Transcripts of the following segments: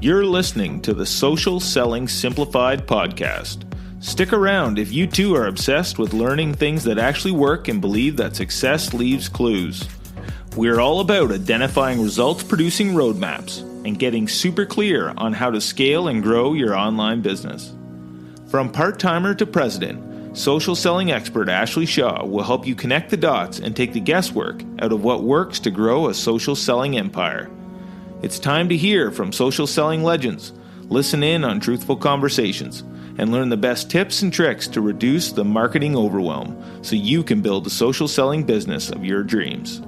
You're listening to the Social Selling Simplified podcast. Stick around if you too are obsessed with learning things that actually work and believe that success leaves clues. We're all about identifying results-producing roadmaps and getting super clear on how to scale and grow your online business. From part-timer to president, social selling expert Ashley Shaw will help you connect the dots and take the guesswork out of what works to grow a social selling empire. It's time to hear from social selling legends, listen in on truthful conversations, and learn the best tips and tricks to reduce the marketing overwhelm so you can build the social selling business of your dreams.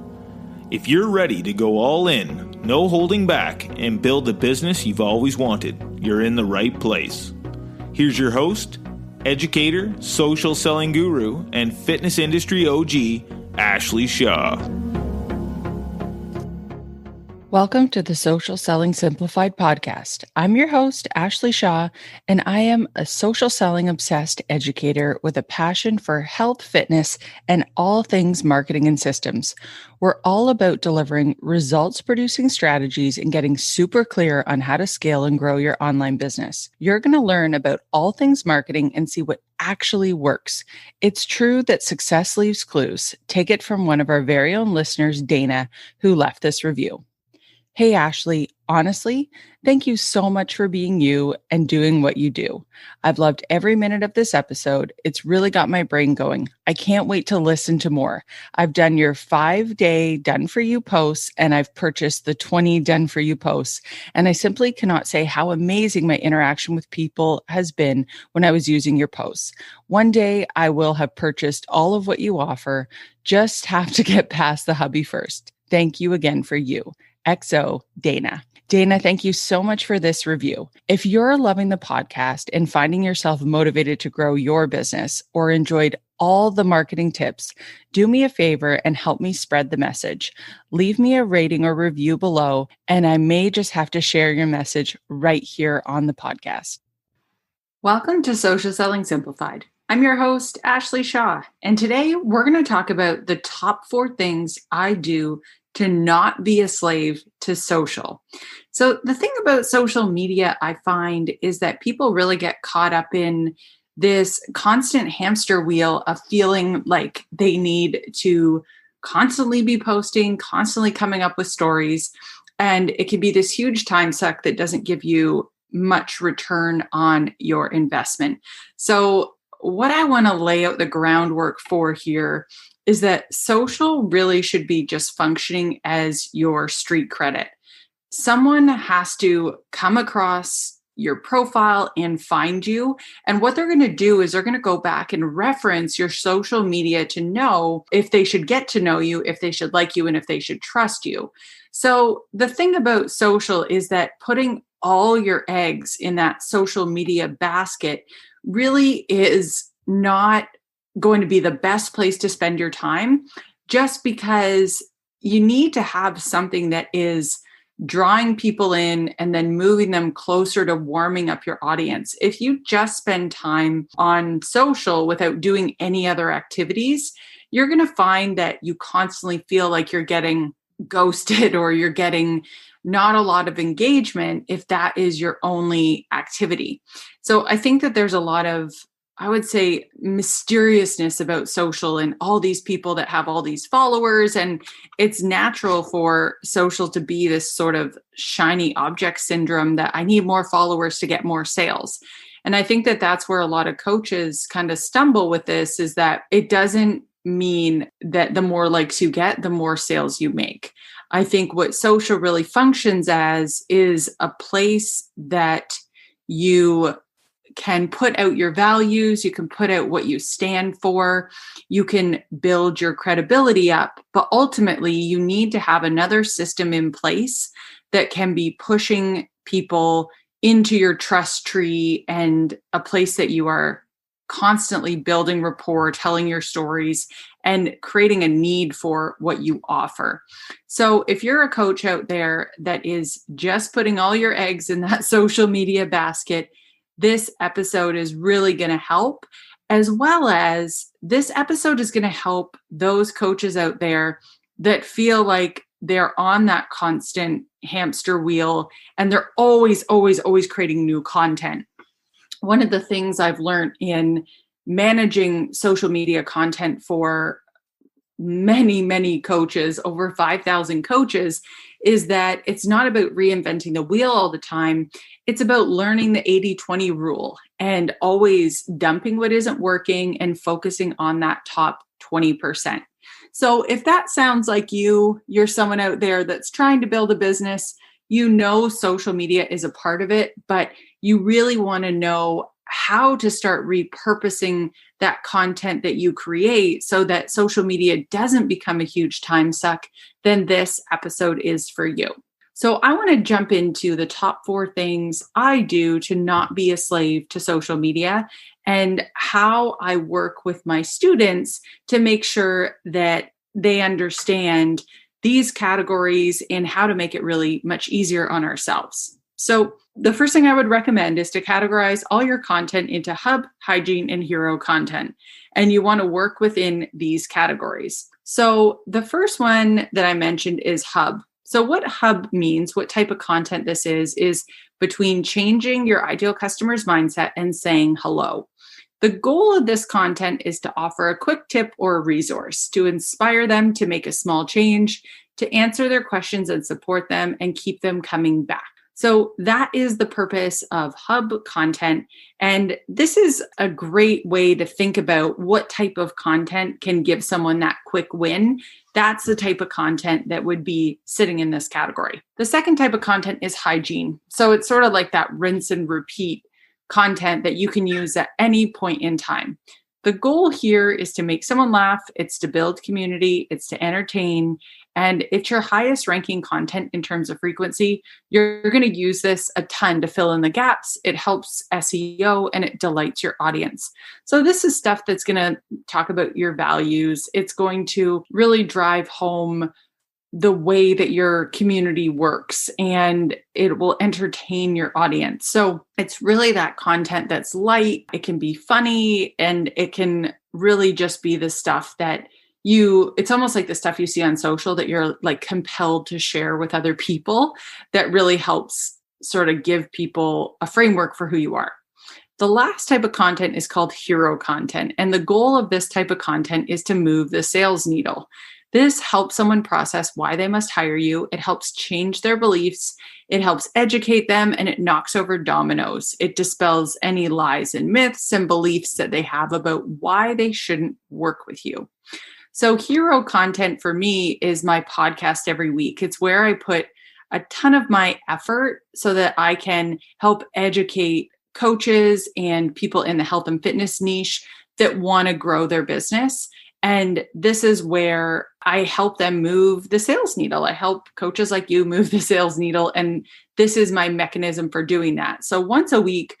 If you're ready to go all in, no holding back, and build the business you've always wanted, you're in the right place. Here's your host, educator, social selling guru, and fitness industry OG, Ashley Shaw. Welcome to the Social Selling Simplified podcast. I'm your host, Ashley Shaw, and I am a social selling obsessed educator with a passion for health, fitness, and all things marketing and systems. We're all about delivering results-producing strategies and getting super clear on how to scale and grow your online business. You're going to learn about all things marketing and see what actually works. It's true that success leaves clues. Take it from one of our very own listeners, Dana, who left this review. Hey, Ashley, honestly, thank you so much for being you and doing what you do. I've loved every minute of this episode. It's really got my brain going. I can't wait to listen to more. I've done your 5-day done for you posts and I've purchased the 20 done for you posts. And I simply cannot say how amazing my interaction with people has been when I was using your posts. One day I will have purchased all of what you offer. Just have to get past the hubby first. Thank you again for you. XO, Dana. Dana, thank you so much for this review. If you're loving the podcast and finding yourself motivated to grow your business or enjoyed all the marketing tips, do me a favor and help me spread the message. Leave me a rating or review below, and I may just have to share your message right here on the podcast. Welcome to Social Selling Simplified. I'm your host, Ashley Shaw, and today we're going to talk about the top 4 things I do to not be a slave to social. So the thing about social media I find is that people really get caught up in this constant hamster wheel of feeling like they need to constantly be posting, constantly coming up with stories. And it can be this huge time suck that doesn't give you much return on your investment. So what I want to lay out the groundwork for here is that social really should be just functioning as your street credit. Someone has to come across your profile and find you. And what they're going to do is they're going to go back and reference your social media to know if they should get to know you, if they should like you, and if they should trust you. So the thing about social is that putting all your eggs in that social media basket really is not going to be the best place to spend your time, just because you need to have something that is drawing people in and then moving them closer to warming up your audience. If you just spend time on social without doing any other activities, you're going to find that you constantly feel like you're getting ghosted or you're getting not a lot of engagement if that is your only activity. So I think that there's a lot of, I would say, mysteriousness about social and all these people that have all these followers. And it's natural for social to be this sort of shiny object syndrome that I need more followers to get more sales. And I think that that's where a lot of coaches kind of stumble with this, is that it doesn't mean that the more likes you get, the more sales you make. I think what social really functions as is a place that you can put out your values, you can put out what you stand for, you can build your credibility up, but ultimately you need to have another system in place that can be pushing people into your trust tree and a place that you are constantly building rapport, telling your stories, and creating a need for what you offer. So if you're a coach out there that is just putting all your eggs in that social media basket, this episode is really going to help, as well as this episode is going to help those coaches out there that feel like they're on that constant hamster wheel, and they're always, always, always creating new content. One of the things I've learned in managing social media content for many, many coaches, over 5,000 coaches, is that it's not about reinventing the wheel all the time. It's about learning the 80-20 rule and always dumping what isn't working and focusing on that top 20%. So if that sounds like you're someone out there that's trying to build a business, social media is a part of it, but you really want to know how to start repurposing that content that you create so that social media doesn't become a huge time suck, then this episode is for you. So I want to jump into the top 4 things I do to not be a slave to social media and how I work with my students to make sure that they understand these categories and how to make it really much easier on ourselves. So the first thing I would recommend is to categorize all your content into hub, hygiene, and hero content. And you want to work within these categories. So the first one that I mentioned is hub. So what hub means, what type of content this is between changing your ideal customer's mindset and saying hello. The goal of this content is to offer a quick tip or a resource to inspire them to make a small change, to answer their questions and support them and keep them coming back. So that is the purpose of hub content. And this is a great way to think about what type of content can give someone that quick win. That's the type of content that would be sitting in this category. The second type of content is hygiene. So it's sort of like that rinse and repeat content that you can use at any point in time. The goal here is to make someone laugh, it's to build community, it's to entertain, and it's your highest ranking content in terms of frequency. You're going to use this a ton to fill in the gaps. It helps SEO and it delights your audience. So this is stuff that's going to talk about your values. It's going to really drive home the way that your community works, and it will entertain your audience. So it's really that content that's light. It can be funny, and it can really just be the stuff that it's almost like the stuff you see on social that you're like compelled to share with other people, that really helps sort of give people a framework for who you are. The last type of content is called hero content. And the goal of this type of content is to move the sales needle. This helps someone process why they must hire you. It helps change their beliefs. It helps educate them, and it knocks over dominoes. It dispels any lies and myths and beliefs that they have about why they shouldn't work with you. So hero content for me is my podcast every week. It's where I put a ton of my effort so that I can help educate coaches and people in the health and fitness niche that want to grow their business. And this is where I help them move the sales needle. I help coaches like you move the sales needle. And this is my mechanism for doing that. So once a week,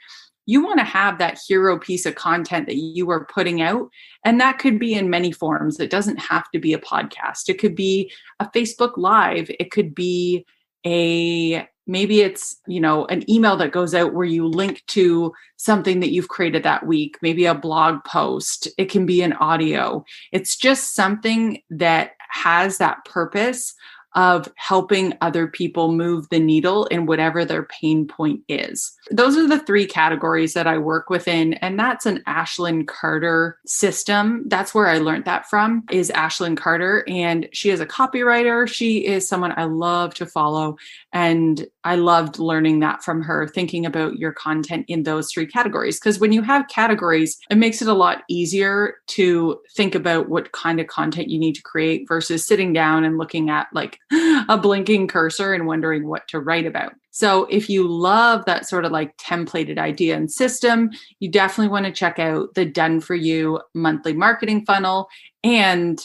you want to have that hero piece of content that you are putting out. And that could be in many forms. It doesn't have to be a podcast. It could be a Facebook Live. It could be maybe it's, an email that goes out where you link to something that you've created that week, maybe a blog post. It can be an audio. It's just something that has that purpose of helping other people move the needle in whatever their pain point is. Those are the 3 categories that I work within, and that's an Ashlyn Carter system. That's where I learned that from, is Ashlyn Carter, and she is a copywriter. She is someone I love to follow, and I loved learning that from her, thinking about your content in those 3 categories. Because when you have categories, it makes it a lot easier to think about what kind of content you need to create versus sitting down and looking at like a blinking cursor and wondering what to write about. So if you love that sort of like templated idea and system, you definitely want to check out the Done For You monthly marketing funnel and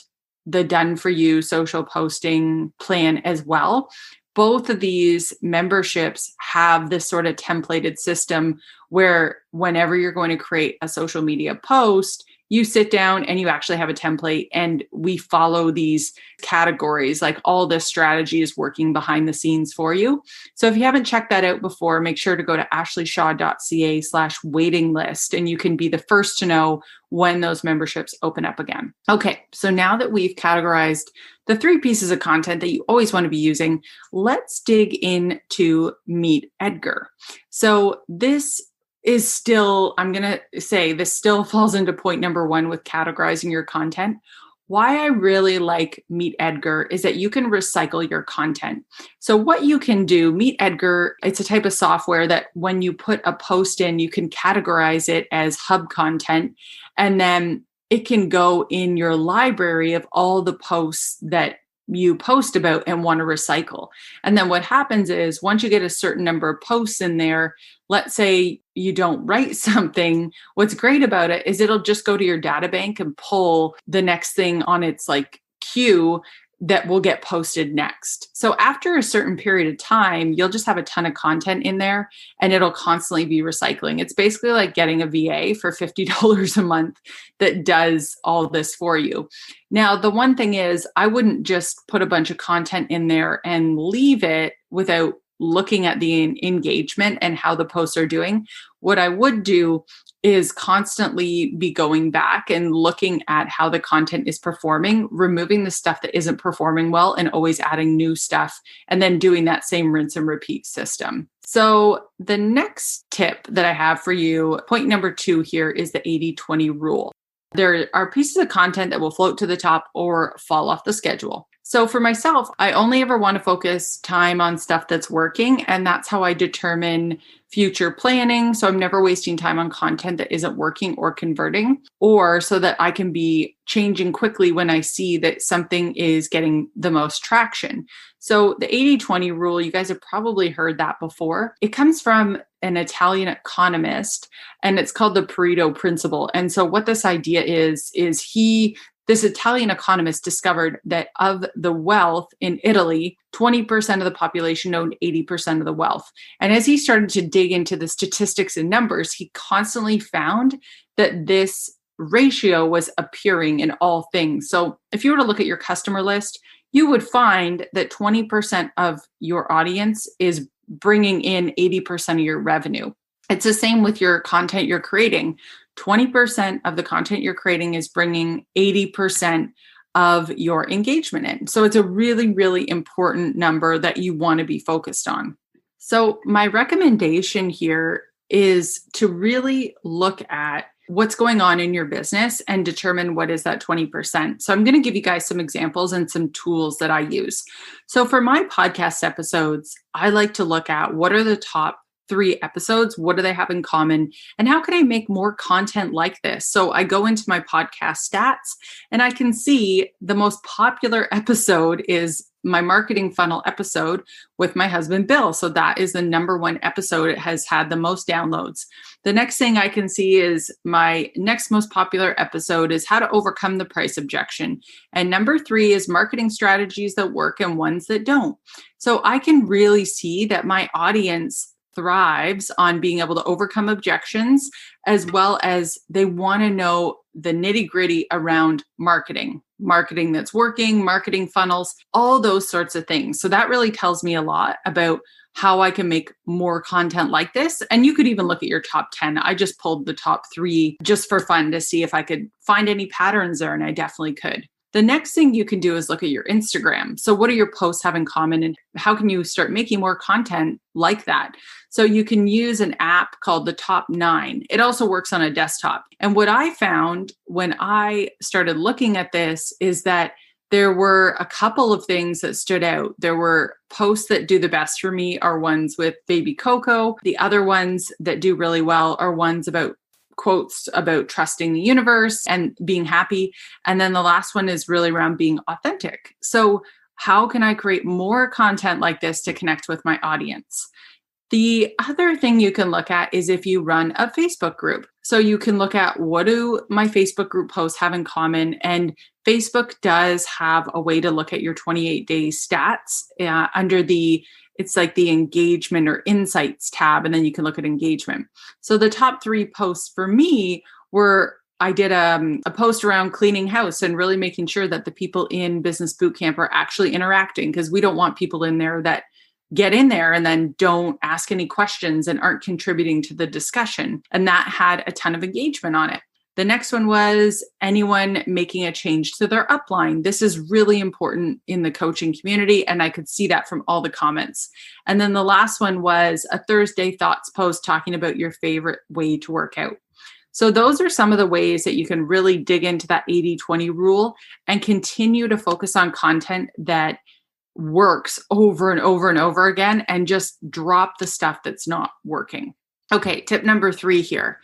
the Done For You social posting plan as well. Both of these memberships have this sort of templated system where whenever you're going to create a social media post, you sit down and you actually have a template and we follow these categories, like all this strategy is working behind the scenes for you. So if you haven't checked that out before, make sure to go to ashleyshaw.ca/waiting list and you can be the first to know when those memberships open up again. Okay, so now that we've categorized the 3 pieces of content that you always want to be using, let's dig into Meet Edgar. So this is still, I'm going to say this still falls into point number 1 with categorizing your content. Why I really like Meet Edgar is that you can recycle your content. So what you can do, Meet Edgar, it's a type of software that when you put a post in, you can categorize it as hub content, and then it can go in your library of all the posts that you post about and want to recycle. And then what happens is once you get a certain number of posts in there, let's say you don't write something, what's great about it is it'll just go to your data bank and pull the next thing on its like queue that will get posted next. So after a certain period of time, you'll just have a ton of content in there and it'll constantly be recycling. It's basically like getting a VA for $50 a month that does all this for you. Now, the one thing is I wouldn't just put a bunch of content in there and leave it without looking at the engagement and how the posts are doing. What I would do is constantly be going back and looking at how the content is performing, removing the stuff that isn't performing well and always adding new stuff, and then doing that same rinse and repeat system. So the next tip that I have for you, point number 2 here, is the 80-20 rule. There are pieces of content that will float to the top or fall off the schedule. So for myself, I only ever want to focus time on stuff that's working, and that's how I determine future planning. So I'm never wasting time on content that isn't working or converting, or so that I can be changing quickly when I see that something is getting the most traction. So the 80-20 rule, you guys have probably heard that before. It comes from an Italian economist, and it's called the Pareto principle. And so what this idea is this Italian economist discovered that of the wealth in Italy, 20% of the population owned 80% of the wealth. And as he started to dig into the statistics and numbers, he constantly found that this ratio was appearing in all things. So if you were to look at your customer list, you would find that 20% of your audience is bringing in 80% of your revenue. It's the same with your content you're creating. 20% of the content you're creating is bringing 80% of your engagement in. So it's a really, really important number that you want to be focused on. So my recommendation here is to really look at what's going on in your business and determine what is that 20%. So I'm going to give you guys some examples and some tools that I use. So for my podcast episodes, I like to look at what are the top 3 episodes, what do they have in common, and how can I make more content like this? So I go into my podcast stats and I can see the most popular episode is my marketing funnel episode with my husband, Bill. So that is the number 1 episode. It has had the most downloads. The next thing I can see is my next most popular episode is how to overcome the price objection. And number 3 is marketing strategies that work and ones that don't. So I can really see that my audience thrives on being able to overcome objections, as well as they want to know the nitty-gritty around marketing that's working, marketing funnels, all those sorts of things. So that really tells me a lot about how I can make more content like this. And you could even look at your top 10. I just pulled the top 3 just for fun to see if I could find any patterns there, and I definitely could. The next thing you can do is look at your Instagram. So what do your posts have in common, and how can you start making more content like that? So you can use an app called the Top 9. It also works on a desktop. And what I found when I started looking at this is that there were a couple of things that stood out. There were posts that do the best for me are ones with baby Coco. The other ones that do really well are ones about quotes about trusting the universe and being happy. And then the last one is really around being authentic. So how can I create more content like this to connect with my audience? The other thing you can look at is if you run a Facebook group. So you can look at what do my Facebook group posts have in common. And Facebook does have a way to look at your 28-day stats under it's like the engagement or insights tab, and then you can look at engagement. So the top 3 posts for me were I did a post around cleaning house and really making sure that the people in Business Bootcamp are actually interacting, because we don't want people in there that get in there and then don't ask any questions and aren't contributing to the discussion. And that had a ton of engagement on it. The next one was anyone making a change to their upline. This is really important in the coaching community, and I could see that from all the comments. And then the last one was a Thursday thoughts post talking about your favorite way to work out. So those are some of the ways that you can really dig into that 80-20 rule and continue to focus on content that works over and over and over again, and just drop the stuff that's not working. Okay, tip number 3 here.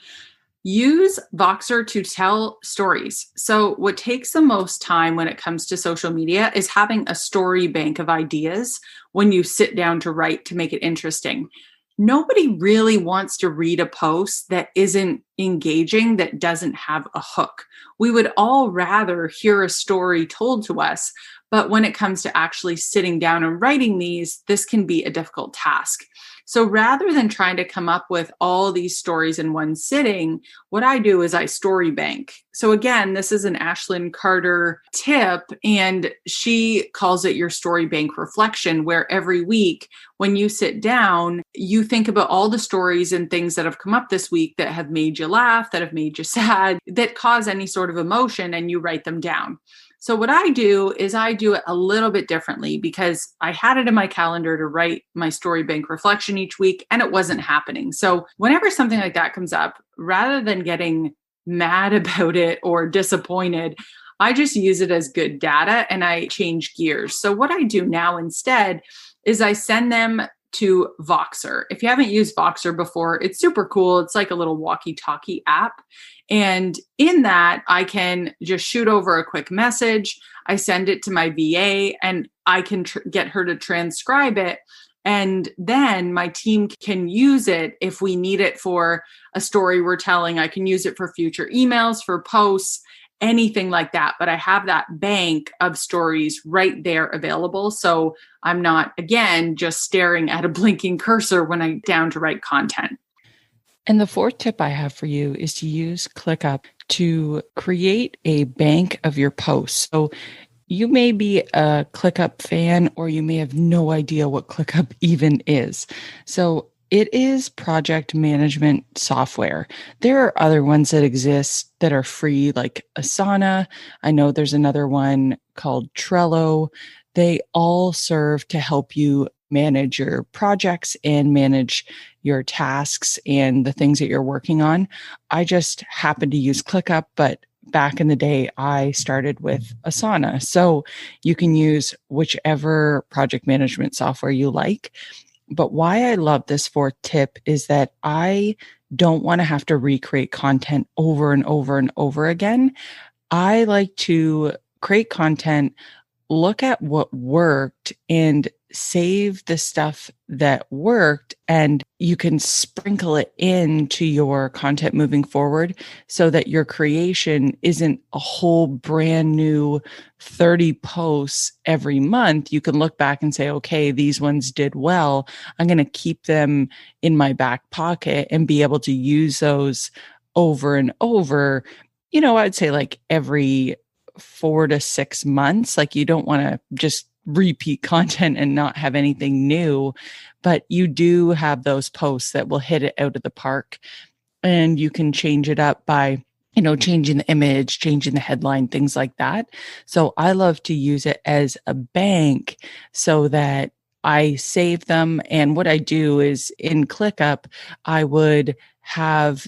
Use Voxer to tell stories. So what takes the most time when it comes to social media is having a story bank of ideas when you sit down to write to make it interesting. Nobody really wants to read a post that isn't engaging, that doesn't have a hook. We would all rather hear a story told to us, but when it comes to actually sitting down and writing these, this can be a difficult task. So rather than trying to come up with all these stories in one sitting, what I do is I story bank. So again, this is an Ashlyn Carter tip, and she calls it your story bank reflection, where every week when you sit down, you think about all the stories and things that have come up this week that have made you laugh, that have made you sad, that cause any sort of emotion, and you write them down. So what I do is I do it a little bit differently, because I had it in my calendar to write my story bank reflection each week, and it wasn't happening. So whenever something like that comes up, rather than getting mad about it or disappointed, I just use it as good data and I change gears. So what I do now instead is I send them to Voxer. If you haven't used Voxer before, it's super cool. It's like a little walkie-talkie app. And in that, I can just shoot over a quick message. I send it to my VA and I can get her to transcribe it. And then my team can use it if we need it for a story we're telling. I can use it for future emails, for posts, anything like that. But I have that bank of stories right there available. So I'm not, again, just staring at a blinking cursor when I'm down to write content. And the 4th tip I have for you is to use ClickUp to create a bank of your posts. So you may be a ClickUp fan, or you may have no idea what ClickUp even is. So it is project management software. There are other ones that exist that are free, like Asana. I know there's another one called Trello. They all serve to help you manage your projects and manage your tasks and the things that you're working on. I just happen to use ClickUp, but back in the day, I started with Asana. So you can use whichever project management software you like. But why I love this 4th tip is that I don't want to have to recreate content over and over and over again. I like to create content, look at what worked, and save the stuff that worked, and you can sprinkle it into your content moving forward so that your creation isn't a whole brand new 30 posts every month. You can look back and say, okay, these ones did well. I'm going to keep them in my back pocket and be able to use those over and over. I'd say like every 4 to 6 months. Like, you don't want to just repeat content and not have anything new, but you do have those posts that will hit it out of the park, and you can change it up by, changing the image, changing the headline, things like that. So I love to use it as a bank so that I save them. And what I do is in ClickUp, I would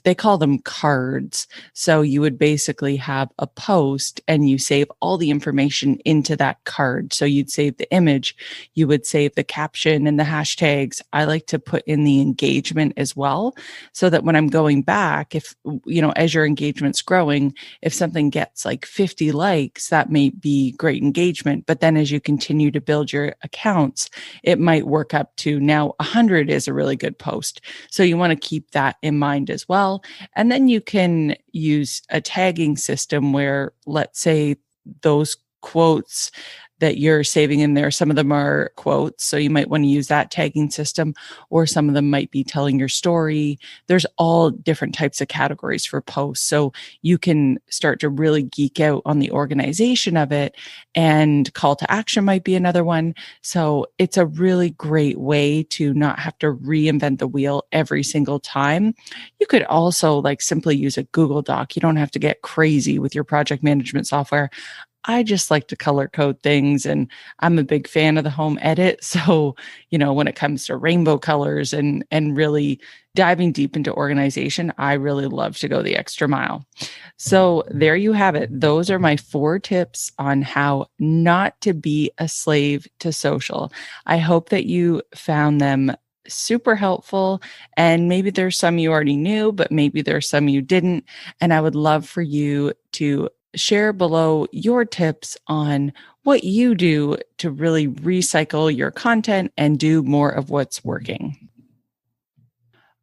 they call them cards. So you would basically have a post and you save all the information into that card. So you'd save the image, you would save the caption and the hashtags. I like to put in the engagement as well, so that when I'm going back, if, as your engagement's growing, if something gets like 50 likes, that may be great engagement. But then as you continue to build your accounts, it might work up to now 100 is a really good post. So you want to keep that in mind as well. And then you can use a tagging system where, let's say, those quotes that you're saving in there. Some of them are quotes, so you might want to use that tagging system, or some of them might be telling your story. There's all different types of categories for posts. So you can start to really geek out on the organization of it, and call to action might be another one. So it's a really great way to not have to reinvent the wheel every single time. You could also simply use a Google Doc. You don't have to get crazy with your project management software. I just like to color code things, and I'm a big fan of the home edit. So, when it comes to rainbow colors and really diving deep into organization, I really love to go the extra mile. So there you have it. Those are my 4 tips on how not to be a slave to social. I hope that you found them super helpful, and maybe there's some you already knew, but maybe there's some you didn't. And I would love for you to share below your tips on what you do to really recycle your content and do more of what's working.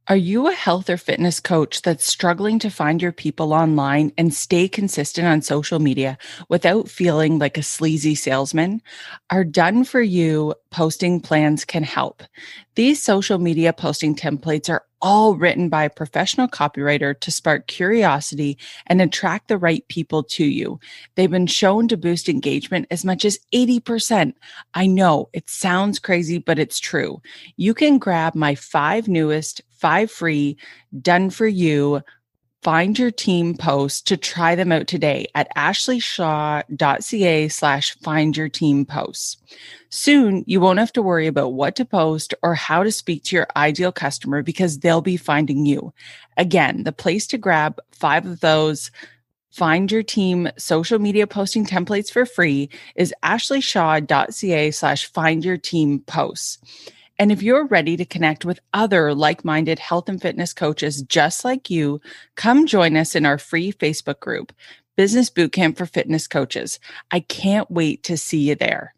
Are you a health or fitness coach that's struggling to find your people online and stay consistent on social media without feeling like a sleazy salesman? Our Done For You posting plans can help. These social media posting templates are all written by a professional copywriter to spark curiosity and attract the right people to you. They've been shown to boost engagement as much as 80%. I know it sounds crazy, but it's true. You can grab my 5 newest, 5 free, Done For You Find Your Team posts to try them out today at ashleyshaw.ca/findyourteamposts. Soon, you won't have to worry about what to post or how to speak to your ideal customer, because they'll be finding you. Again, the place to grab 5 of those Find Your Team social media posting templates for free is ashleyshaw.ca/findyourteamposts. And if you're ready to connect with other like-minded health and fitness coaches just like you, come join us in our free Facebook group, Business Bootcamp for Fitness Coaches. I can't wait to see you there.